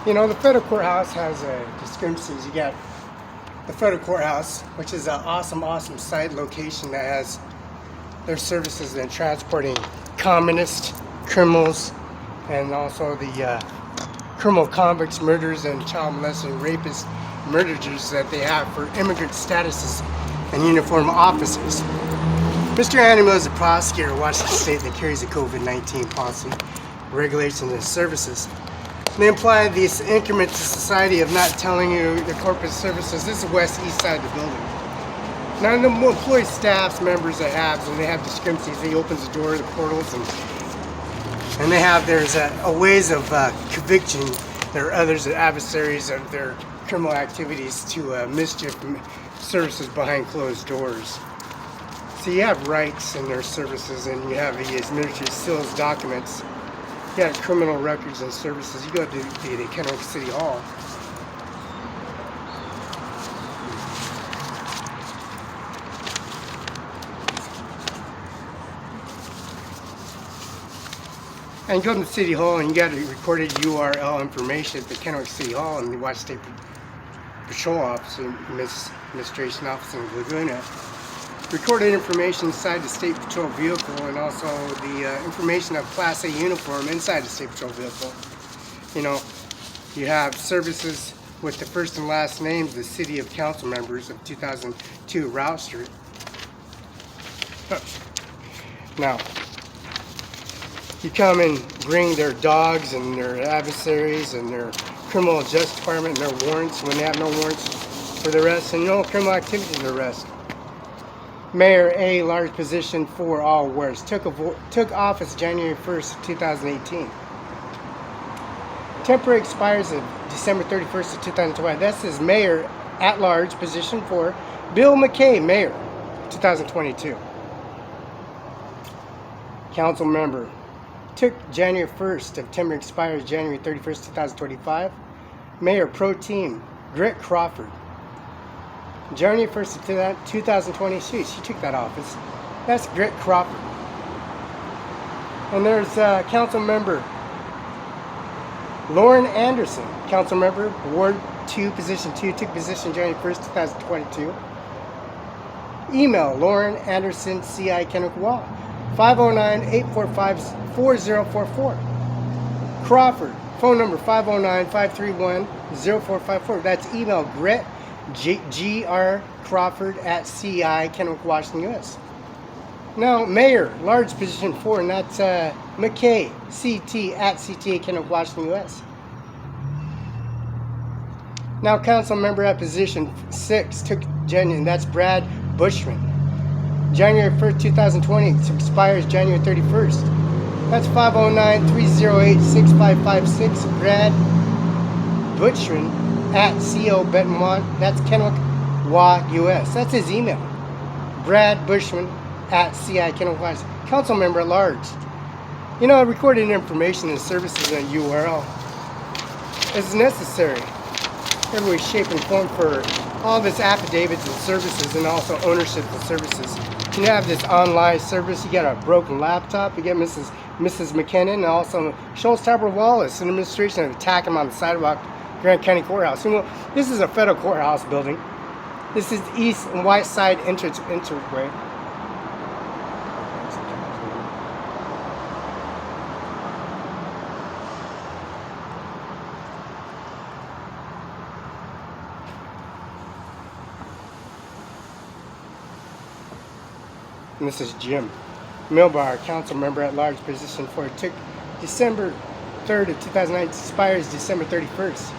You know, the federal courthouse has discrepancies. You got the federal courthouse, which is an awesome site location that has their services in transporting communist criminals and also the criminal convicts, murderers, and child molesters, rapists, murderers that they have for immigrant statuses and uniformed officers. Mr. Animal is a prosecutor in Washington State that carries the COVID-19 policy, regulations, and services. They imply this increment to society of not telling you the corporate services. This is the west east side of the building. Now the employee staffs, members that have, when they have discrepancies, they opens the door, the portals, and they have, there's a ways of conviction. There are others, adversaries of their criminal activities to mischief services behind closed doors. So you have rights in their services, and you have these military seals documents. You got criminal records and services. You go to the Kennewick City Hall. And you go to the City Hall and you got a recorded URL information at the Kennewick City Hall and the Washington State Patrol Office and Administration Office in Laguna. Recorded information inside the State Patrol vehicle, and also the information of Class A uniform inside the State Patrol vehicle. You know, you have services with the first and last names, the City of Council members of 2002 Route Street. Now, you come and bring their dogs and their adversaries and their criminal justice department and their warrants when they have no warrants for the arrest and no criminal activity to arrest. Mayor A, large position for all wards, took office January 1st, 2018. Temporary expires of December 31st of 2020. That's his mayor at large position for Bill McKay, mayor, 2022. Council member took January 1st of temporary expires January 31st, 2025. Mayor pro tem Grit Crawford. January 1st of 2020, she took that office. That's Grit Crawford. And there's council member Lauren Anderson, council member, Ward 2, position 2, took position January 1st, 2022. Email Lauren Anderson, CI Kennewick Law, 509-845-4044. Crawford, phone number 509-531-0454. That's email Grit, G.R. Crawford at CI Kennewick, Washington, U.S. Now, Mayor, large position 4, and that's McKay, CT at CTA Kennewick, Washington, U.S. Now, council member at position 6 took January, and that's Brad Bushman. January 1st, 2020, it expires January 31st. That's 509-308-6556. Brad Bushman at CO Benton, that's Kennewick, U.S. That's his email. Brad Bushman at CI Kennewick, Washington. Council member at large. You know, recorded information and services in a URL is necessary. Every way, shape, and form for all this affidavits and services, and also ownership of services. You have this online service. You got a broken laptop. You get Mrs. McKinnon, and also Schultz Tabor Wallace, an administration attacking him on the sidewalk, Grant County Courthouse. You know, this is a federal courthouse building. This is the east and west side entranceway. And this is Jim Milbar, council member at large, position 4. Took December 3rd of 2009, expires December 31st.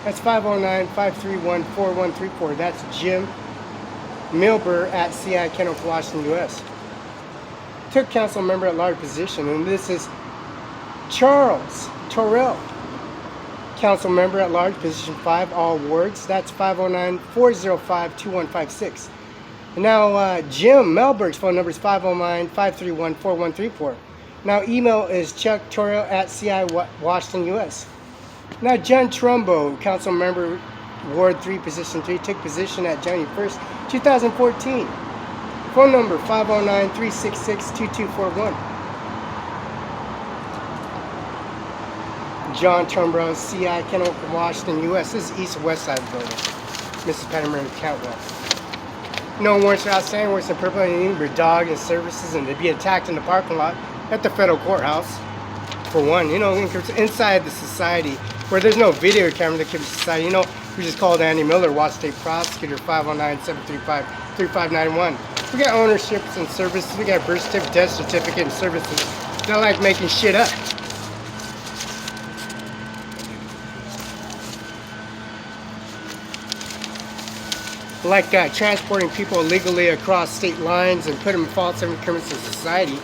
That's 509-531-4134. That's Jim Milbar at CI Kennewick, Washington, U.S. Took council member at large position, and this is Charles Torrell, council member at large, position 5, all wards. That's 509-405-2156. And now Jim Melberg's phone number is 509-531-4134. Now email is Chuck Torrell at CI Washington, U.S. Now John Trumbo, council member, Ward 3, position 3, took position at January 1st, 2014. Phone number 509-366-2241. John Trumbo, CI, Kennewick, Washington, U.S. This is east and west side of the building. Mrs. Pettimary, Cantwell. No warrants are outstanding. Warrants in purple and for dog and services, and to be attacked in the parking lot at the federal courthouse. For one, you know, inside the society where there's no video camera that keeps society. You know, we just called Andy Miller, Washington State Prosecutor, 509-735-3591. We got ownerships and services. We got birth certificate, death certificate, and services. They like making shit up. Like transporting people illegally across state lines and put them in false criminals in society.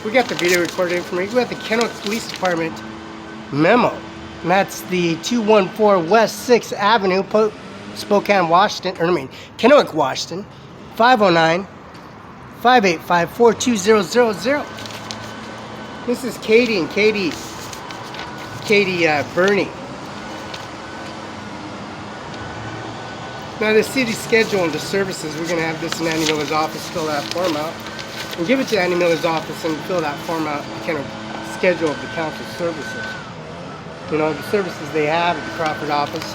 We got the video recorded information. We got the Kennewick Police Department memo. And that's the 214 West 6th Avenue, Spokane, Washington. Kennewick, Washington. 509-585-42000. This is Katie and Katie Bernie. Now the city schedule and the services, we're going to have this in Andy Miller's office, fill that form out. And give it to Andy Miller's office and fill that form out, the kind of schedule of the council services. You know, the services they have at the Crawford office.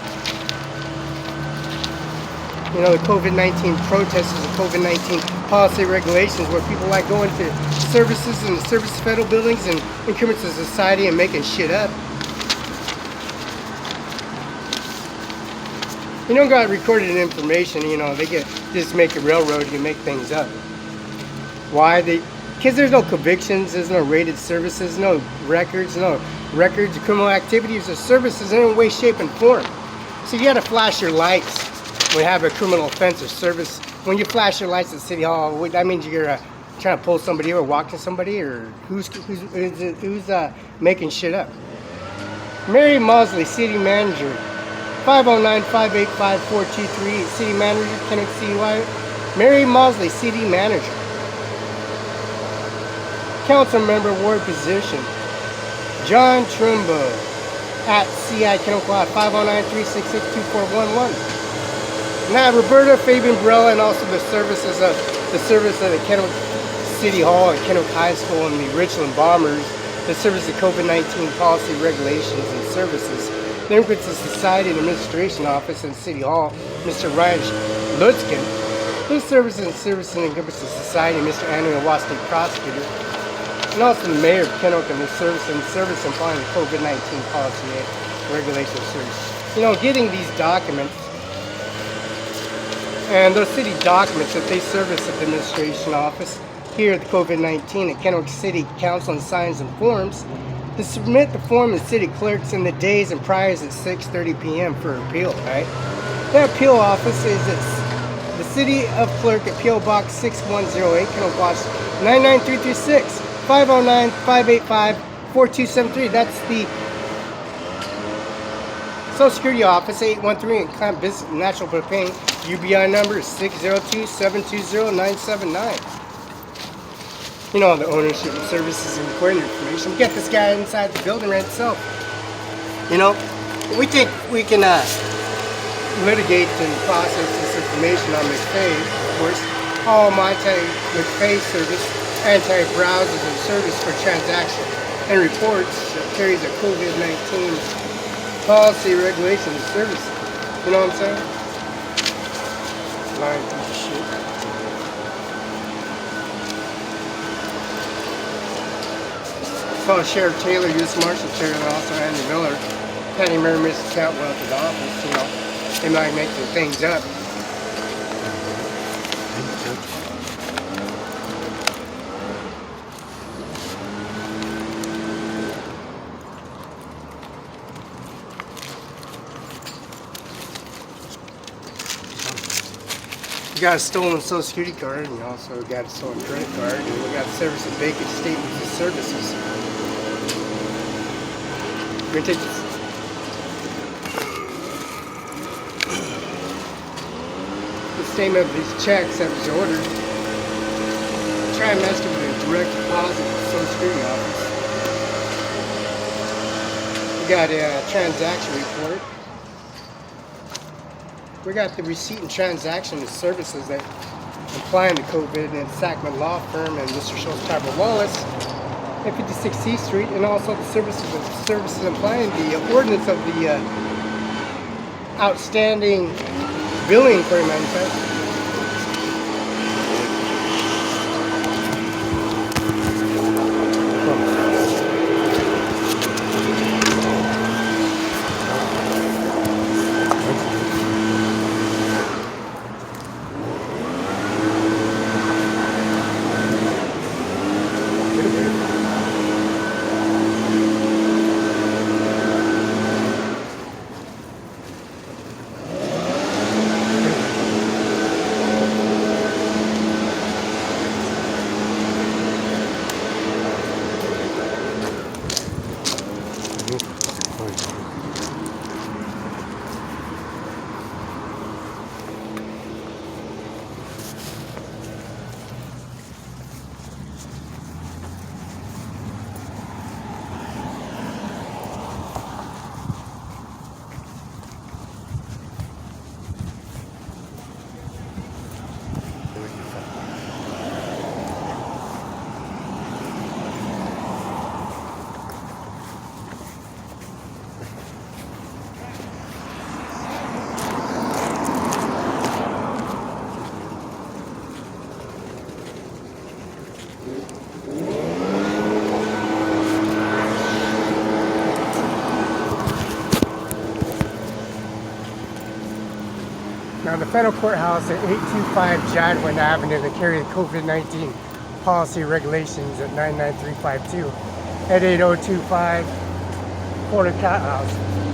You know, the COVID-19 protests and COVID-19 policy regulations where people like going to services and the service federal buildings and increments of society and making shit up. You don't got recorded information, you know, they just make a railroad, you make things up. Why? Because there's no convictions, there's no rated services, no records of criminal activities or services in any way, shape, and form. So you gotta flash your lights when you have a criminal offense or service. When you flash your lights at City Hall, that means you're trying to pull somebody or walking somebody, or who's making shit up. Mary Mosley, City Manager. 509-585-423, City Manager, Kennewick CY. Mary Mosley, City Manager. Council Member, Ward Position. John Trumbo at CI Kennewick, 509-366-2411. Now Roberta Fabian Barela, and also the service of the Kennewick City Hall and Kennewick High School and the Richland Bombers, the service of COVID-19 policy regulations and services. The Increments of Society and Administration Office in City Hall, Mr. Ryan Lutzkin. His service and Increments of Society, Mr. Andrew Watt State Prosecutor. And also the Mayor of Kennewick and the service implying the COVID-19 policy and regulation service. You know, getting these documents, and those city documents that they service at the Administration Office, here at the COVID-19 at Kennewick City Council and signs and forms, to submit the form to city clerks in the days and priors at 6:30 p.m. for appeal, right? That appeal office is at the City of Clerk at P.O. Box 6108, Kennewick, Washington, 99336, 509-585-4273. That's the Social Security Office, 813 in Clamp Business National Propane. UBI number is 602-720-979. You know, all the ownership and services and recording information. We got this guy inside the building right itself. You know, we think we can litigate and process this information on McFay, of course. All McFay service, anti-browsers and service for transaction and reports carries a COVID-19 policy, regulation, and service. You know what I'm saying? Lying piece of shit. Call Sheriff Taylor, U.S. Marshal Taylor, also Andy Miller, Patty Mary, Mrs. Cantwell to the office. You know, they might make some things up. We got a stolen Social Security card, and we also got a stolen credit card, and we got service and vacant statements of services. We're going to take this. The statement of these checks that was ordered. Try and master with a direct deposit to the Social Security office. We got a transaction report. We got the receipt and transaction of services that apply to COVID and Sacman Law Firm and Mr. Schultz Wallace. at 56C Street, and also the services implying the ordinance of the outstanding billing for manufacturing. Now, the federal courthouse at 825 Jadwin Avenue, they carry the COVID-19 policy regulations at 99352 at 8025 Porter Cat House.